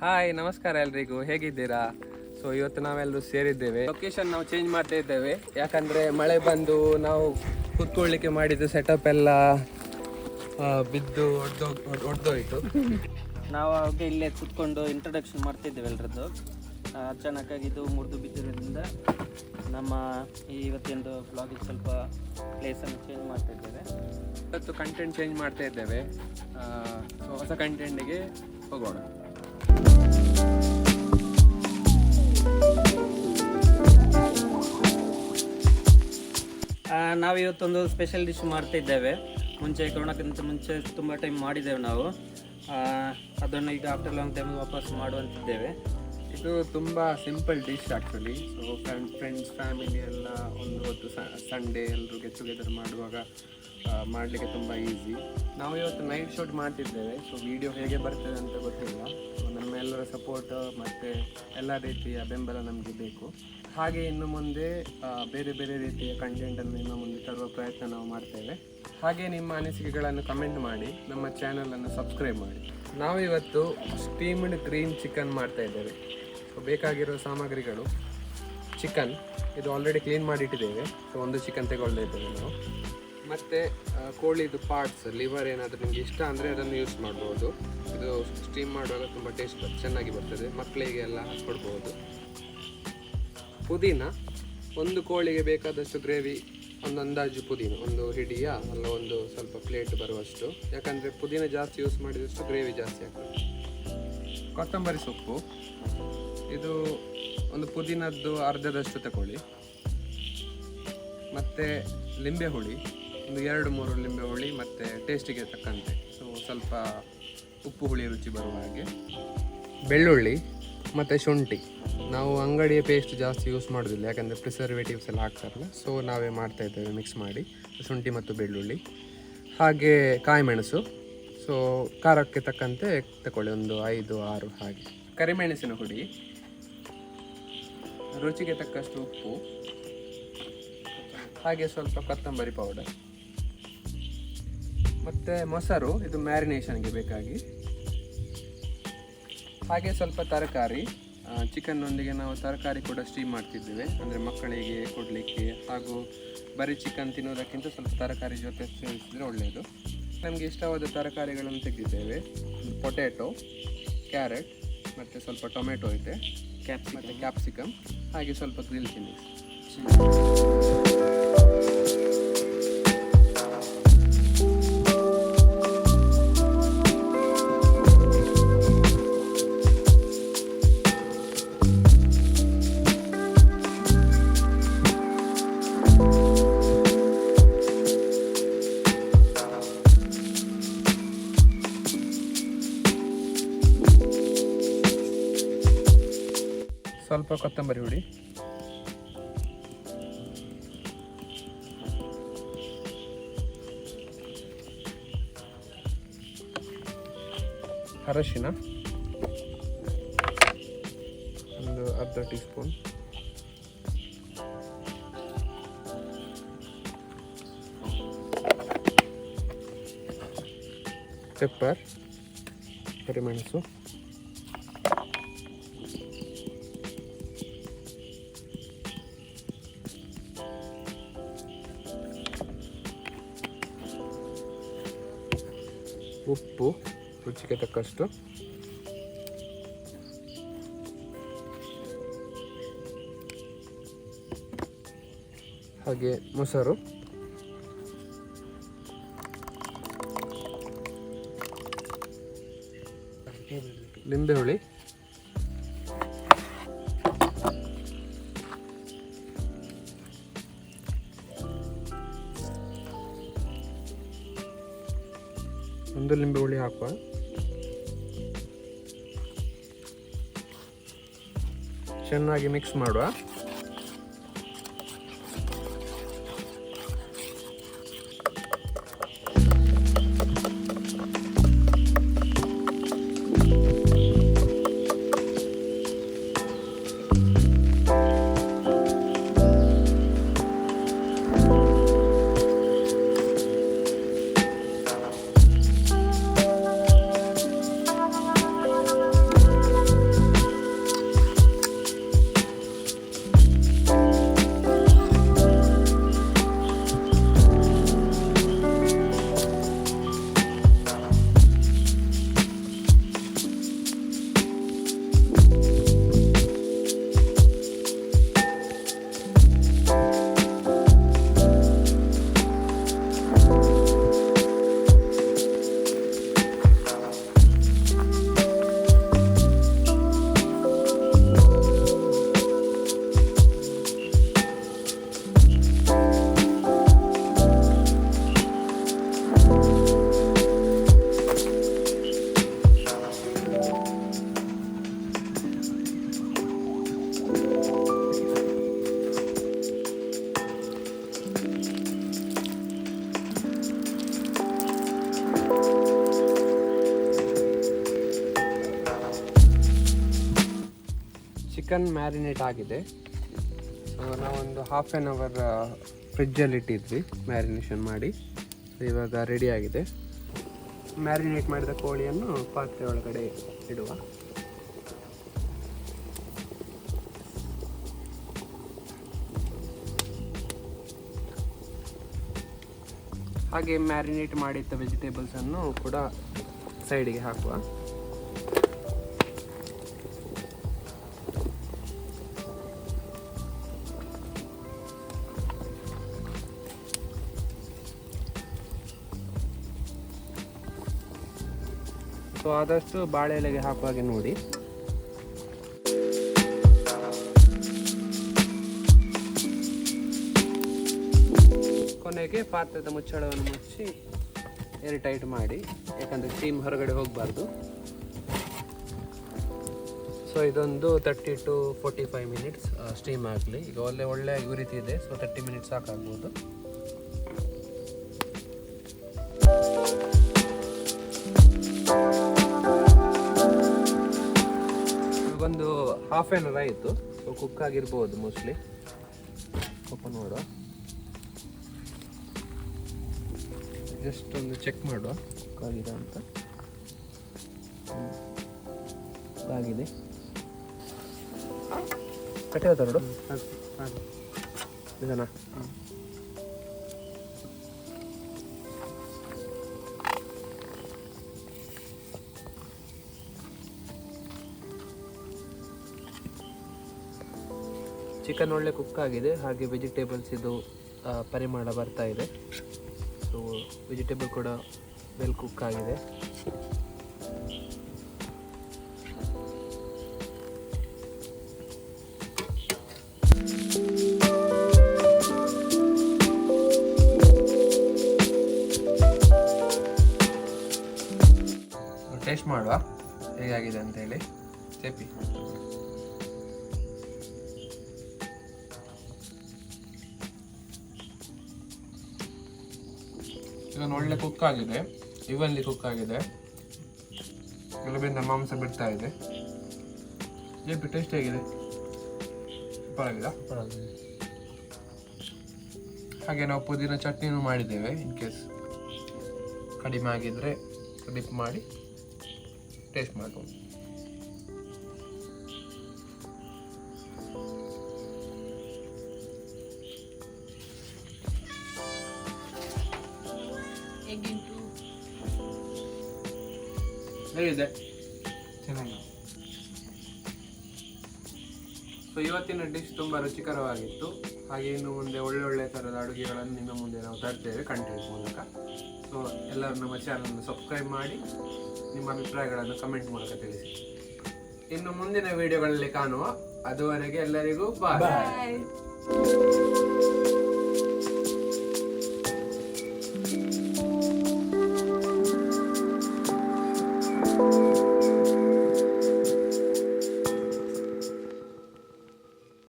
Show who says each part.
Speaker 1: Hi, ನಮಸ್ಕಾರ ಎಲ್ರಿಗೂ. ಹೇಗಿದ್ದೀರಾ? ಸೊ ಇವತ್ತು ನಾವೆಲ್ಲರೂ ಸೇರಿದ್ದೇವೆ. ಲೊಕೇಶನ್ ನಾವು ಚೇಂಜ್ ಮಾಡ್ತಾ ಇದ್ದೇವೆ, ಯಾಕಂದರೆ ಮಳೆ ಬಂದು ನಾವು ಕೂತ್ಕೊಳ್ಳಿಕ್ಕೆ ಮಾಡಿದ್ದು ಸೆಟಪ್ ಎಲ್ಲ ಬಿದ್ದು ಒಡೆದೋಯ್ತು.
Speaker 2: ನಾವು ಅವಾಗ ಇಲ್ಲೇ ಕೂತ್ಕೊಂಡು ಇಂಟ್ರೊಡಕ್ಷನ್ ಮಾಡ್ತಿದ್ದೇವೆ ಎಲ್ಲರದ್ದು. ಅಚಾನಕ್ಕಾಗಿ ಇದು ಮುರಿದು ಬಿದ್ದಿರೋದ್ರಿಂದ ನಮ್ಮ ಇವತ್ತಿನ ಬ್ಲಾಗಿಗೆ ಸ್ವಲ್ಪ ಪ್ಲೇಸನ್ನು ಚೇಂಜ್ ಮಾಡ್ತಾ ಇದ್ದೇವೆ.
Speaker 1: ಇವತ್ತು ಕಂಟೆಂಟ್ ಚೇಂಜ್ ಮಾಡ್ತಾ ಇದ್ದೇವೆ. ಸೊ ಹೊಸ ಕಂಟೆಂಟಿಗೆ ಹೋಗೋಣ.
Speaker 2: ನಾವಿವತ್ತೊಂದು ಸ್ಪೆಷಲ್ ಡಿಶ್ ಮಾಡ್ತಾ ಇದ್ದೇವೆ. ಮುಂಚೆ ಕೊರೋನಾಕ್ಕಿಂತ ಮುಂಚೆ ತುಂಬ ಟೈಮ್ ಮಾಡಿದ್ದೇವೆ ನಾವು. ಅದನ್ನು ಈಗ ಆಫ್ಟರ್ ಲಾಂಗ್ ಟೈಮ್ ವಾಪಸ್ ಮಾಡುವಂತಿದ್ದೇವೆ.
Speaker 1: ಇದು ತುಂಬ simple dish actually. So friends family ಎಲ್ಲ ಒಂದು ಹೊತ್ತು ಸಂಡೇ ಎಲ್ಲರೂ ಗೆಟ್ ಟುಗೆದರ್ ಮಾಡುವಾಗ ಮಾಡಲಿಕ್ಕೆ ತುಂಬ ಈಸಿ. ನಾವು ಇವತ್ತು ನೈಟ್ ಶೂಟ್ ಮಾಡ್ತಿದ್ದೇವೆ. ಸೊ ವಿಡಿಯೋ ಹೇಗೆ ಬರ್ತದೆ ಅಂತ ಗೊತ್ತಿಲ್ಲ. ಸೊ ನಮ್ಮೆಲ್ಲರ ಸಪೋರ್ಟ್ ಮತ್ತು ಎಲ್ಲ ರೀತಿಯ ಬೆಂಬಲ ನಮಗೆ ಬೇಕು. ಹಾಗೆ ಇನ್ನು ಮುಂದೆ ಬೇರೆ ಬೇರೆ ರೀತಿಯ ಕಂಟೆಂಟನ್ನು ನಿಮ್ಮ ಮುಂದೆ ತರುವ ಪ್ರಯತ್ನ ನಾವು ಮಾಡ್ತೇವೆ. ಹಾಗೆ ನಿಮ್ಮ ಅನಿಸಿಕೆಗಳನ್ನು ಕಮೆಂಟ್ ಮಾಡಿ, ನಮ್ಮ ಚಾನಲನ್ನು ಸಬ್ಸ್ಕ್ರೈಬ್ ಮಾಡಿ. ನಾವು ಇವತ್ತು ಸ್ಟೀಮ್ಡ್ ಗ್ರೀನ್ ಚಿಕನ್ ಮಾಡ್ತಾ ಇದ್ದೇವೆ. ಸೊ ಬೇಕಾಗಿರೋ ಸಾಮಗ್ರಿಗಳು: ಚಿಕನ್, ಇದು ಆಲ್ರೆಡಿ ಕ್ಲೀನ್ ಮಾಡಿಟ್ಟಿದ್ದೇವೆ. ಸೊ ಒಂದು ಚಿಕನ್ ತಗೊಳ್ತಾ ಇದ್ದೇವೆ ನಾವು. ಮತ್ತು ಕೋಳಿದು ಪಾರ್ಟ್ಸ್, ಲಿವರ್ ಏನಾದರೂ ನಿಮಗೆ ಇಷ್ಟ ಅಂದರೆ ಅದನ್ನು ಯೂಸ್ ಮಾಡ್ಬೋದು. ಇದು ಸ್ಟೀಮ್ ಮಾಡುವಾಗ ತುಂಬ ಟೇಸ್ಟ್ ಚೆನ್ನಾಗಿ ಬರ್ತದೆ, ಮಕ್ಕಳಿಗೆ ಎಲ್ಲ ಕೊಡ್ಬೋದು. ಪುದೀನ, ಒಂದು ಕೋಳಿಗೆ ಬೇಕಾದಷ್ಟು ಗ್ರೇವಿ, ಒಂದು ಅಂದಾಜು ಪುದೀನ, ಒಂದು ಹಿಡಿಯ ಅಲ್ಲ ಒಂದು ಸ್ವಲ್ಪ ಪ್ಲೇಟ್ ಬರುವಷ್ಟು, ಯಾಕಂದರೆ ಪುದೀನ ಜಾಸ್ತಿ ಯೂಸ್ ಮಾಡಿದಷ್ಟು ಗ್ರೇವಿ ಜಾಸ್ತಿ ಆಗ್ತದೆ. ಕೊತ್ತಂಬರಿ ಸೊಪ್ಪು, ಇದು ಒಂದು ಪುದೀನದ್ದು ಅರ್ಧದಷ್ಟು ತಗೊಳ್ಳಿ. ಮತ್ತು ಲಿಂಬೆ ಹುಳಿ, ಒಂದು 2-3 ಲಿಂಬೆ ಹುಳಿ, ಮತ್ತು ಟೇಸ್ಟಿಗೆ ತಕ್ಕಂತೆ. ಸೊ ಸ್ವಲ್ಪ ಉಪ್ಪು ಹುಳಿ ರುಚಿ ಬರುವ ಹಾಗೆ. ಬೆಳ್ಳುಳ್ಳಿ ಮತ್ತು ಶುಂಠಿ. ನಾವು ಅಂಗಡಿಯ ಪೇಸ್ಟ್ ಜಾಸ್ತಿ ಯೂಸ್ ಮಾಡೋದಿಲ್ಲ, ಯಾಕಂದರೆ ಪ್ರಿಸರ್ವೇಟಿವ್ಸ್ ಎಲ್ಲ ಹಾಕ್ತಾರಲ್ಲ. ಸೊ ನಾವೇ ಮಾಡ್ತಾಯಿದ್ದೇವೆ ಮಿಕ್ಸ್ ಮಾಡಿ, ಶುಂಠಿ ಮತ್ತು ಬೆಳ್ಳುಳ್ಳಿ. ಹಾಗೆ ಕಾಯಿಮೆಣಸು, ಸೊ ಖಾರಕ್ಕೆ ತಕ್ಕಂತೆ ತಗೊಳ್ಳಿ, ಒಂದು 5-6 ಹಾಗೆ. ಕರಿಮೆಣಸಿನ ಹುಡಿ, ರುಚಿಗೆ ತಕ್ಕಷ್ಟು ಉಪ್ಪು, ಹಾಗೆ ಸ್ವಲ್ಪ ಕೊತ್ತಂಬರಿ ಪೌಡರ್, ಮತ್ತು ಮೊಸರು, ಇದು ಮ್ಯಾರಿನೇಷನ್ಗೆ ಬೇಕಾಗಿ. ಹಾಗೆ ಸ್ವಲ್ಪ ತರಕಾರಿ. ಚಿಕನ್ನೊಂದಿಗೆ ನಾವು ತರಕಾರಿ ಕೂಡ ಸ್ಟೀಮ್ ಮಾಡ್ತಿದ್ದೇವೆ, ಅಂದರೆ ಮಕ್ಕಳಿಗೆ ಕೊಡಲಿಕ್ಕೆ. ಹಾಗೂ ಬರೀ ಚಿಕನ್ ತಿನ್ನೋದಕ್ಕಿಂತ ಸ್ವಲ್ಪ ತರಕಾರಿ ಜೊತೆ ಸೇರಿಸಿದರೆ ಒಳ್ಳೆಯದು. ನಮಗೆ ಇಷ್ಟವಾದ ತರಕಾರಿಗಳನ್ನು ತೆಗೆದಿದ್ದೇವೆ. ಪೊಟ್ಯಾಟೊ, ಕ್ಯಾರೆಟ್, ಮತ್ತು ಸ್ವಲ್ಪ ಟೊಮೆಟೊ ಇದೆ, ಮತ್ತು ಕ್ಯಾಪ್ಸಿಕಮ್, ಹಾಗೆ ಸ್ವಲ್ಪ ಗ್ರಿಲ್ ಚಿಲ್ಲೀಸ್. ಸ್ವಲ್ಪ ಕೊತ್ತಂಬರಿ ಹುಡಿ, ಅರಶಿನ ಒಂದು ಅರ್ಧ ಟೀ ಸ್ಪೂನ್, ಪೆಪ್ಪರ್, ಕರಿಮೆಣಸು, ಉಪ್ಪು ರುಚಿಗೆ ತಕ್ಕಷ್ಟು, ಹಾಗೆ ಮೊಸರು, ಲಿಂಬೆ ಹುಳಿ, ಒಂದು ಲಿಂಬೆ ಹುಳಿ ಹಾಕುವ. ಚೆನ್ನಾಗಿ ಮಿಕ್ಸ್ ಮಾಡುವ. ಚಿಕನ್ ಮ್ಯಾರಿನೇಟ್ ಆಗಿದೆ. ಸೊ ನಾವೊಂದು 1/2 ಅವರ್ ಫ್ರಿಜ್ಜಲ್ಲಿ ಇಟ್ಟಿದ್ವಿ ಮ್ಯಾರಿನೇಷನ್ ಮಾಡಿ. ಸೊ ಇವಾಗ ರೆಡಿ ಆಗಿದೆ. ಮ್ಯಾರಿನೇಟ್ ಮಾಡಿದ ಕೋಳಿಯನ್ನು ಪಾತ್ರೆ ಒಳಗಡೆ ಇಡುವ. ಹಾಗೆ ಮ್ಯಾರಿನೇಟ್ ಮಾಡಿದ್ದ ವೆಜಿಟೇಬಲ್ಸನ್ನು ಕೂಡ ಸೈಡಿಗೆ ಹಾಕುವ. ಸೊ ಆದಷ್ಟು ಬಾಳೆ ಎಲೆಗೆ ಹಾಕುವ ಹಾಗೆ ನೋಡಿ. ಕೊನೆಗೆ ಪಾತ್ರದ ಮುಚ್ಚಳವನ್ನು ಮುಚ್ಚಿ ಏರ್ ಟೈಟ್ ಮಾಡಿ, ಯಾಕಂದರೆ ಸ್ಟೀಮ್ ಹೊರಗಡೆ ಹೋಗಬಾರ್ದು. ಸೊ ಇದೊಂದು 30 to 45 ಮಿನಿಟ್ಸ್ ಸ್ಟೀಮ್ ಆಗಲಿ. ಈಗ ಒಳ್ಳೆ ಉರಿತಿದೆ. So 30 minutes ಸಾಕಾಗ್ಬೋದು. ಒಂದು 1/2 ಅವರ್ ಆಯಿತು. ಸೊ ಕುಕ್ ಆಗಿರ್ಬೋದು ಮೋಸ್ಟ್ಲಿ. ಓಪನ್ ಮಾಡುವ. ಜಸ್ಟ್ ಒಂದು ಚೆಕ್ ಮಾಡುವ ಕುಕ್ ಆಗಿದೆ ಅಂತ. ಆಗಿದೆ. ಕಟ್ಟೆ ಹೊರಡು ನಿಜನಾ? ಚಿಕನ್ ಒಳ್ಳೆ ಕುಕ್ ಆಗಿದೆ. ಹಾಗೆ ವೆಜಿಟೇಬಲ್ಸ್ ಇದು ಪರಿಮಳ ಬರ್ತಾ ಇದೆ. ಸೊ ವೆಜಿಟೇಬಲ್ ಕೂಡ ವೆಲ್ ಕುಕ್ ಆಗಿದೆ. ಟೇಸ್ಟ್ ಮಾಡುವ ಹೇಗಾಗಿದೆ ಅಂತ ಹೇಳಿ. ಚೇಪಿ ಇದನ್ನು ಒಳ್ಳೆ ಕುಕ್ ಆಗಿದೆ, ಇವನ್ಲಿ ಕುಕ್ ಆಗಿದೆ. ಕೆಲವಿಂದ ಮಾಂಸ ಬಿಡ್ತಾ ಇದೆ. ಜೇಪಿ ಟೇಸ್ಟ್ ಹೇಗಿದೆ? ಪರವಾಗಿಲ್ಲ. ಹಾಗೆ ನಾವು ಪುದೀನ ಚಟ್ನಿನೂ ಮಾಡಿದ್ದೇವೆ. ಇನ್ ಕೇಸ್ ಕಡಿಮೆ ಆಗಿದ್ರೆ ಡಿಪ್ ಮಾಡಿ ಟೇಸ್ಟ್ ಮಾಡ್ಬೋದು. ಹೇಗಿದೆ? ಚೆನ್ನಾಗಿದೆ. ಸೊ ಇವತ್ತಿನ ಡಿಶ್ ತುಂಬ ರುಚಿಕರವಾಗಿತ್ತು. ಹಾಗೆ ಇನ್ನು ಮುಂದೆ ಒಳ್ಳೊಳ್ಳೆ ಥರದ ಅಡುಗೆಗಳನ್ನು ನಿಮ್ಮ ಮುಂದೆ ನಾವು ತರ್ತೇವೆ ಕಂಟೆಂಟ್ ಮೂಲಕ. ಸೊ ಎಲ್ಲರೂ ನಮ್ಮ ಚಾನಲ್ನ ಸಬ್ಸ್ಕ್ರೈಬ್ ಮಾಡಿ ನಿಮ್ಮ ಅಭಿಪ್ರಾಯಗಳನ್ನು ಕಮೆಂಟ್ ಮೂಲಕ ತಿಳಿಸಿ. ಇನ್ನು ಮುಂದಿನ ವಿಡಿಯೋಗಳಲ್ಲಿ ಕಾಣುವ. ಅದುವರೆಗೆ ಎಲ್ಲರಿಗೂ ಬಾಯ್.